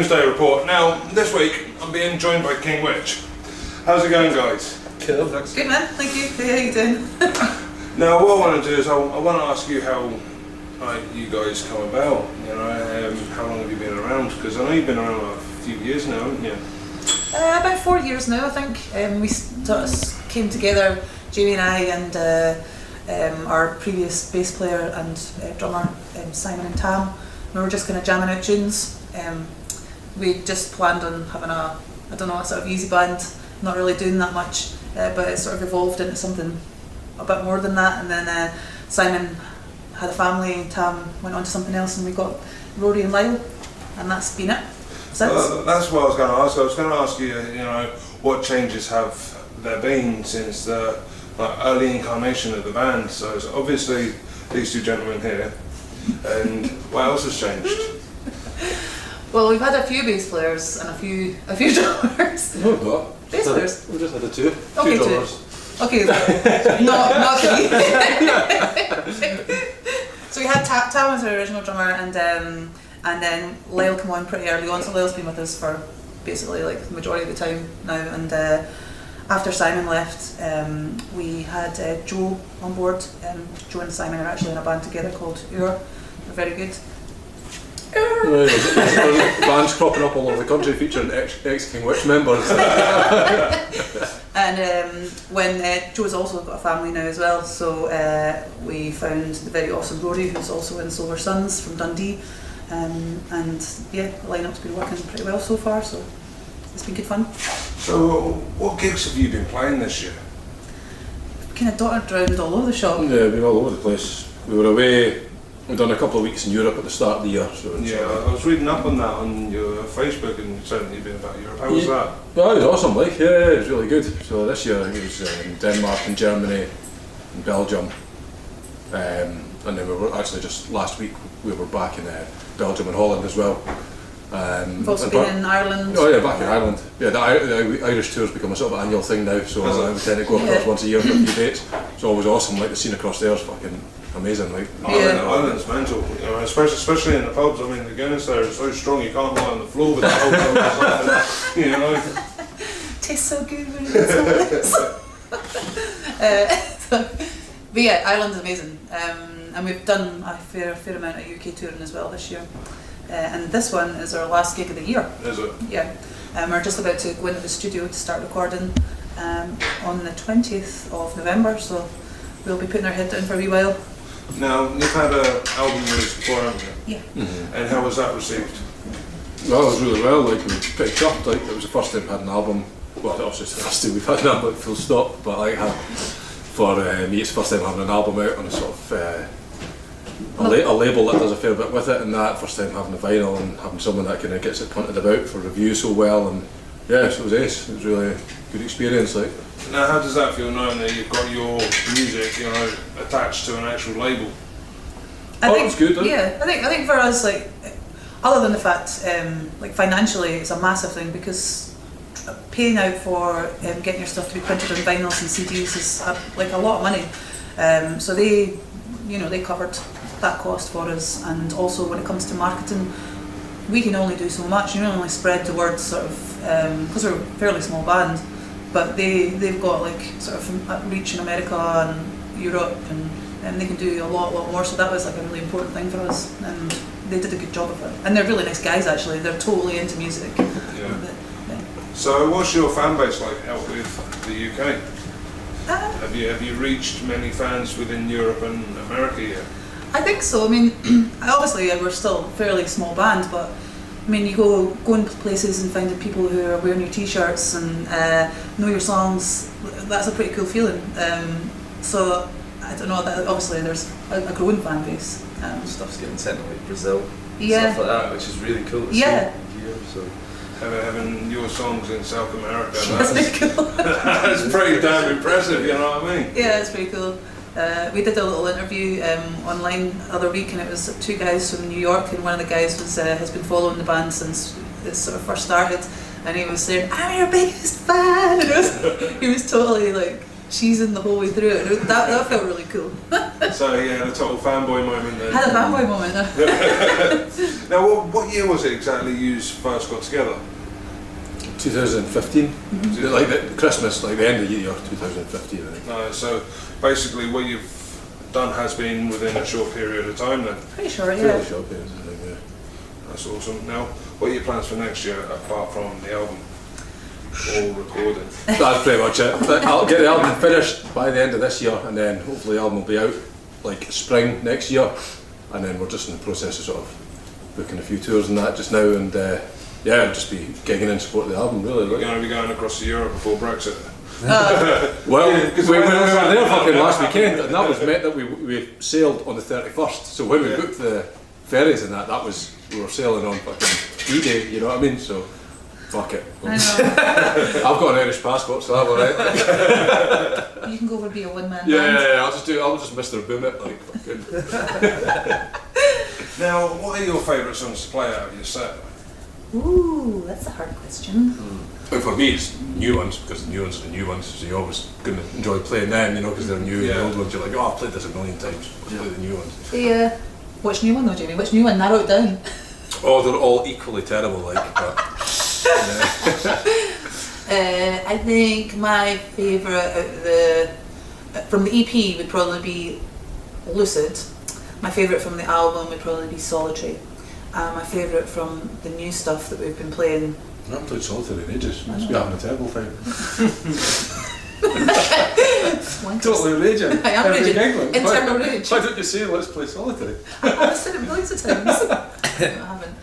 Doomsday Report. Now, this week I'm being joined by Kingwitch. How's it going, guys? Cool, thanks. Good man, thank you. How are you doing? Now, what I want to do is I want to ask you how you guys come about. You know, how long have you been around? Because I know you've been around a few years now, haven't you? About 4 years now, I think. We sort of came together, Jamie and I, and our previous bass player and drummer, Simon and Tam. We were just kind of jamming out tunes. We just planned on having a sort of easy band, not really doing that much, but it sort of evolved into something a bit more than that. And then Simon had a family, Tam went on to something else, and we got Rory and Lyle, and that's been it since. That's what I was going to ask. I was going to ask you, you know, what changes have there been since the early incarnation of the band? So it's obviously these two gentlemen here, and what else has changed? Well, we've had a few bass players and a few drummers. No, we've not. Bass players? We've just had the two. Okay, two drummers. Okay, not three. So we had Tam as our original drummer, and then Lyle came on pretty early on. So Lyle's been with us for basically like the majority of the time now. And after Simon left, we had Joe on board. Joe and Simon are actually in a band together called They're very good. There's bands cropping up all over the country featuring ex-Kingwitch members. And when Joe's also got a family now as well, so we found the very awesome Rory, who's also in Silver Suns from Dundee, and yeah, the lineup's been working pretty well so far, so it's been good fun. So, what gigs have you been playing this year? Kind of dotted around all over the shop. Yeah, we've been all over the place. We were away. We've done a couple of weeks in Europe at the start of the year. So yeah, I was reading up on that on your Facebook and saying you've been about Europe. How was that? Well, it was awesome, like, yeah, it was really good. So this year it was in Denmark and Germany and Belgium. And then we were actually just last week we were back in Belgium and Holland as well. We've also been in Ireland. Oh yeah, back in Ireland. Yeah, the Irish tours become a sort of annual thing now, so we tend to go across once a year for a few dates. It's always awesome, like the scene across there is fucking amazing. Like, Ireland's mental, you know, especially in the pubs. I mean, the Guinness there is so strong you can't lie on the floor with the whole you know. Tastes so good when it's but yeah, Ireland's amazing, and we've done a fair amount of UK touring as well this year. And this one is our last gig of the year. Is it? Yeah. We're just about to go into the studio to start recording on the 20th of November, so we'll be putting our head down for a wee while. Now, you've had an album release before, haven't you? Yeah. Mm-hmm. And how was that received? well, it was really well, like, we were pretty chuffed, like, it was the first time we had an album, well, obviously it's the first time we've had an album, full stop, but like, for me it's the first time having an album out on a sort of a label that does a fair bit with it, and that first time having a vinyl and having someone that kind of gets it punted about for review so well, and yeah, so it was ace. It was really a good experience. Like, now, how does that feel knowing that you've got your music, you know, attached to an actual label? I think it's good. Yeah, I think for us, like, other than the fact, like financially, it's a massive thing because paying out for getting your stuff to be printed on vinyls and CDs is like a lot of money. So they covered that cost for us, and also when it comes to marketing, we can only do so much. You can only spread the word sort of because we're a fairly small band, but they've got like sort of reach in America and Europe, and they can do a lot more. So that was like a really important thing for us, and they did a good job of it. And they're really nice guys actually. They're totally into music. Yeah. So what's your fan base like out with the UK? Have you reached many fans within Europe and America yet? I think so. I mean, obviously we're still a fairly small band, but I mean, you go into places and finding people who are wearing your t-shirts and know your songs. That's a pretty cool feeling. So I don't know. That obviously there's a growing fan base. Stuff's getting sent to like Brazil, yeah, stuff like that, which is really cool to see here. So. Having your songs in South America, That's pretty cool. that's pretty damn impressive, you know what I mean? Yeah, it's pretty cool. We did a little interview online the other week, and it was two guys from New York, and one of the guys has been following the band since it sort of first started, and he was saying, "I'm your biggest fan," and he was totally like cheesing the whole way through it. That felt really cool. So yeah, the total fanboy moment then. Had a fanboy moment. Now, what year was it exactly you first got together? 2015, like the Christmas, like the end of the year 2015, I think. No, so basically what you've done has been within a short period of time then. Pretty sure, yeah. Fairly short period, I think, yeah. That's awesome. Now, what are your plans for next year apart from the album? All recording. That's pretty much it. But I'll get the album finished by the end of this year, and then hopefully the album will be out like spring next year, and then we're just in the process of sort of booking a few tours and that just now, and yeah, I'll just be gigging in support of the album really. You're Like. going to be going across to Europe before Brexit. Well, Yeah, 'cause we were when that's there happening- fucking last weekend, and that was meant that we sailed on the 31st. So when we Yeah. booked the ferries and that was we were sailing on fucking D-Day. You know what I mean? So fuck it. I know. I've got an Irish passport, so I'm alright. You can go over and be a one-man Yeah, band. yeah, yeah, I'll just Mr. Boom it, like fucking. Now, what are your favourite songs to play out of your set? Ooh, that's a hard question. But for me, it's new ones, because the new ones are the new ones, so you're always going to enjoy playing them, you know, because they're new. Yeah. The old ones, you're like, oh, I've played this a million times. Let's play the new ones. Yeah. Which new one though, Jamie? Which new one? Narrow it down. Oh, they're all equally terrible, like. But, I think my favourite from the EP would probably be Lucid. My favourite from the album would probably be Solitary. My favourite from the new stuff that we've been playing. I haven't played Solitary in ages. Must be having a terrible time. Totally raging. I am Every raging. gig, like, Internal rage. Why don't you say let's play Solitary? I've said it millions of times. I haven't.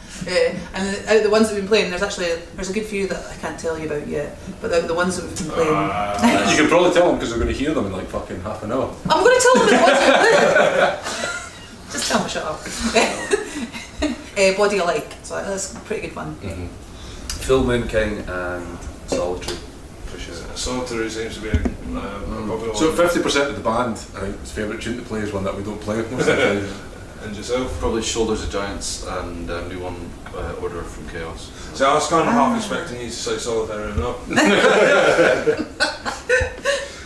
And out of the ones that we've been playing, there's a good few that I can't tell you about yet. But out of the ones that we've been playing, You can probably tell them because they're going to hear them in like fucking half an hour. I'm going to tell them the ones we've played. Just tell me, shut up. Body Alike. So that's pretty good fun. Full Moon King and Solitary, for sure. Solitary seems to be a popular So one. 50% of the band, I think, his favourite tune to play is one that we don't play most of the time. And yourself? Probably Shoulders of Giants and new one, Order from Chaos. So I was kind of half expecting you to say Solitary or not.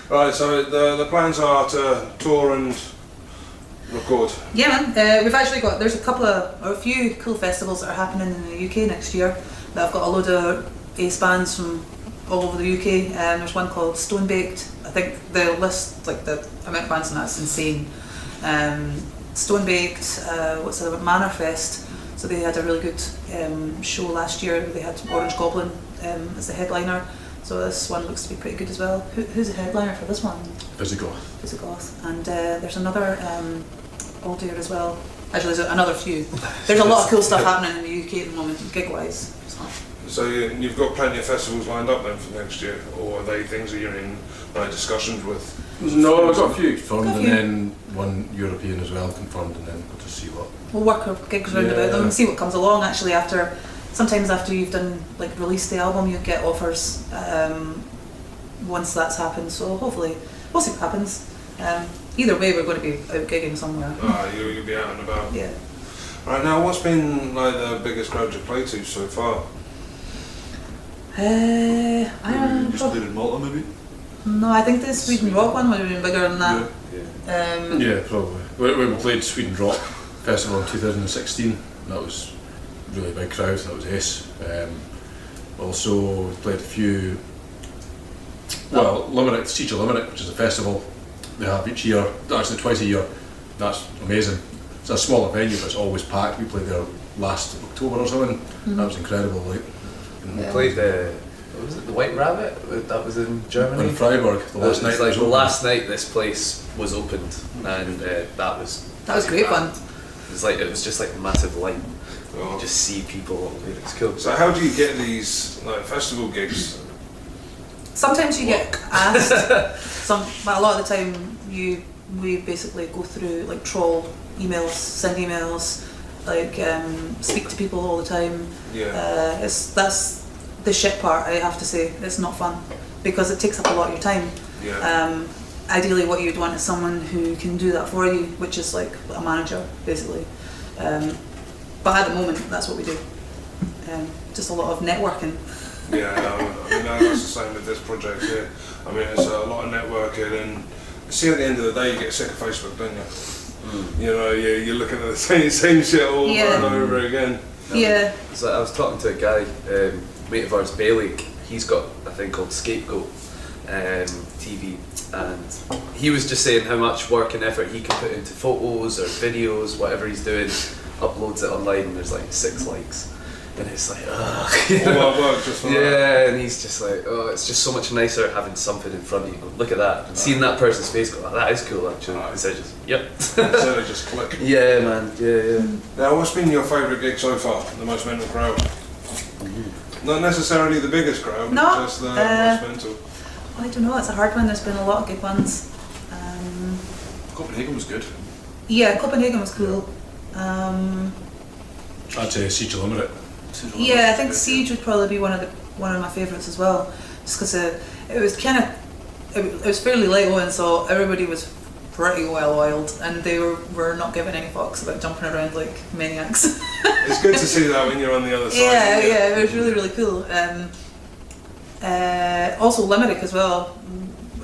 Right, so the plans are to tour and record. Yeah, man. We've actually got, there's a few cool festivals that are happening in the UK next year that I've got a load of ace bands from all over the UK. There's one called Stone Baked. I think the list, like the amount of bands in that's insane. Stone Baked, what's the other one? Manor Fest. So they had a really good show last year. They had Orange Goblin as the headliner. So this one looks to be pretty good as well. Who's the headliner for this one? Visigoth. And there's another old year as well. Actually, there's another few. There's a lot of cool stuff happening in the UK at the moment, gig-wise. So you've got plenty of festivals lined up then for next year, or are they things that you're in discussions with? No, I've got a few confirmed, Got a and few. then one European as well confirmed, and then we'll just see what. We'll work our gigs around about them and see what comes along. Actually, sometimes after you've done like released the album, you get offers once that's happened. So hopefully, we'll see what happens. Either way, we're going to be out gigging somewhere. You'll be out and about. Yeah. Right, now what's been like the biggest crowd you've played to so far? I don't Just know. played in Malta, maybe? No, I think the Sweden Rock one would have been bigger than that. Yeah, probably. We played Sweden Rock Festival in 2016. That was really big crowd. That was ace. Also played a few. Well, Limerick, Siege of Limerick, which is a festival they have each year. Actually, twice a year. That's amazing. It's a smaller venue, but it's always packed. We played there last October or something. That was incredible. Like. We played what was it, the White Rabbit? That was in Germany. In Freiburg, the last night. It's like the last night this place was opened, and that was great fun. It was just like a massive light. Oh. You just see people. It's cool. So how do you get these like festival gigs? Sometimes you get asked. But a lot of the time, we basically go through like troll emails, send emails, like speak to people all the time. Yeah. That's the shit part. I have to say, it's not fun because it takes up a lot of your time. Yeah. Ideally, what you'd want is someone who can do that for you, which is like a manager, basically. But at the moment, that's what we do. Just a lot of networking. Yeah, no, I mean that's the same with this project here. I mean it's a lot of networking and see, at the end of the day, you get sick of Facebook, don't you? You know, you're looking at the same shit all over and over again. Yeah. So I was talking to a guy, mate of ours, Bailey. He's got a thing called Scapegoat TV, and he was just saying how much work and effort he can put into photos or videos, whatever he's doing, uploads it online, and there's like 6 likes. And it's like, ugh. All that work just for that. Yeah, and he's just like, oh, it's just so much nicer having something in front of you. Go, look at that. And seeing that person's face go, oh, that is cool actually. Instead of just, yep. Instead of just click. Yeah, man, yeah. Now, what's been your favourite gig so far? The most mental crowd? Not necessarily the biggest crowd, No, just the most mental. I don't know, it's a hard one. There's been a lot of good ones. Copenhagen was good. Yeah, Copenhagen was cool. I'd say Siege of Limerick. Yeah, I think Siege would probably be one of my favourites as well, just because it was kind of it was fairly late on, so everybody was pretty well oiled, and they were not giving any fucks about jumping around like maniacs. It's good to see that when you're on the other side. Yeah, it was really cool. Also Limerick as well.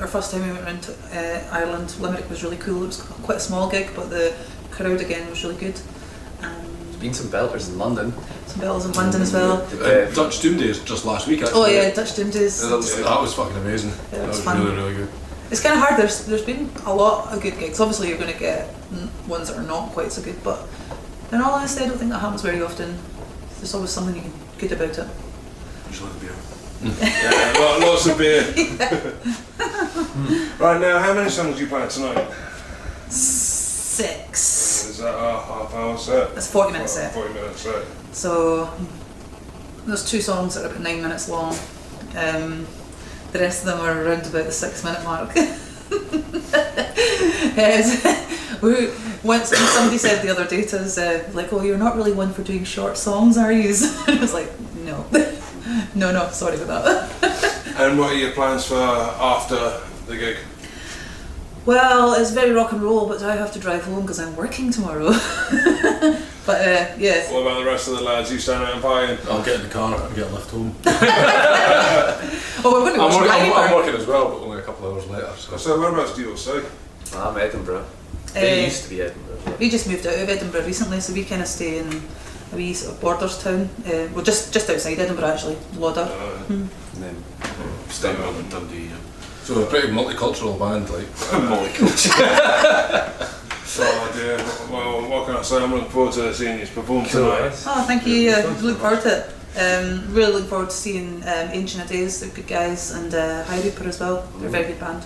Our first time we went around to Ireland, Limerick was really cool. It was quite a small gig, but the crowd again was really good. There's been some belters in London. Some bells in London as well. Dutch Doomsday is just last week actually. Oh yeah, Dutch Doomsdays. That was fucking amazing. Yeah, That was fun. really good. It's kind of hard. There's been a lot of good gigs. Obviously, you're going to get ones that are not quite so good, but in all honesty, I don't think that happens very often. There's always something good about it. Usually the beer. Yeah, lots of beer. Right, now, how many songs do you play tonight? 6. Is that a half-hour set? That's 40-minute set. 40-minute set. So there's 2 songs that are about 9 minutes long. The rest of them are around about the 6-minute mark. Once somebody said the other day to us, like, oh, you're not really one for doing short songs, are you? I was like, no. No, sorry about that. And what are your plans for after the gig? Well, it's very rock and roll, but I have to drive home because I'm working tomorrow. But yeah. What about the rest of the lads? You stand out and partying? I'll get in the car and get a lift home. Oh, we're going to watch I'm working as well, but only a couple of hours later. So whereabouts do you all stay? I'm Edinburgh. They used to be Edinburgh. We just moved out of Edinburgh recently, so we kind of stay in a wee sort of borders town. Well, just outside Edinburgh actually, Lauder. And then Staying on in Dundee. So we're a pretty multicultural band, like. Oh dear. Well, what can I say? I'm looking forward to seeing you perform tonight. Oh, thank you. Look forward to it. Really look forward to seeing Ancient Days. They're good guys, and High Reaper as well. They're a very good band.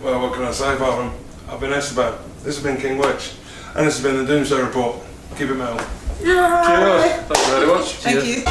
Well, what can I say apart from I've been Esteban. This has been Kingwitch, and this has been the Doomsday Report. Keep it metal. Cheers. Thank you very much. Thank you.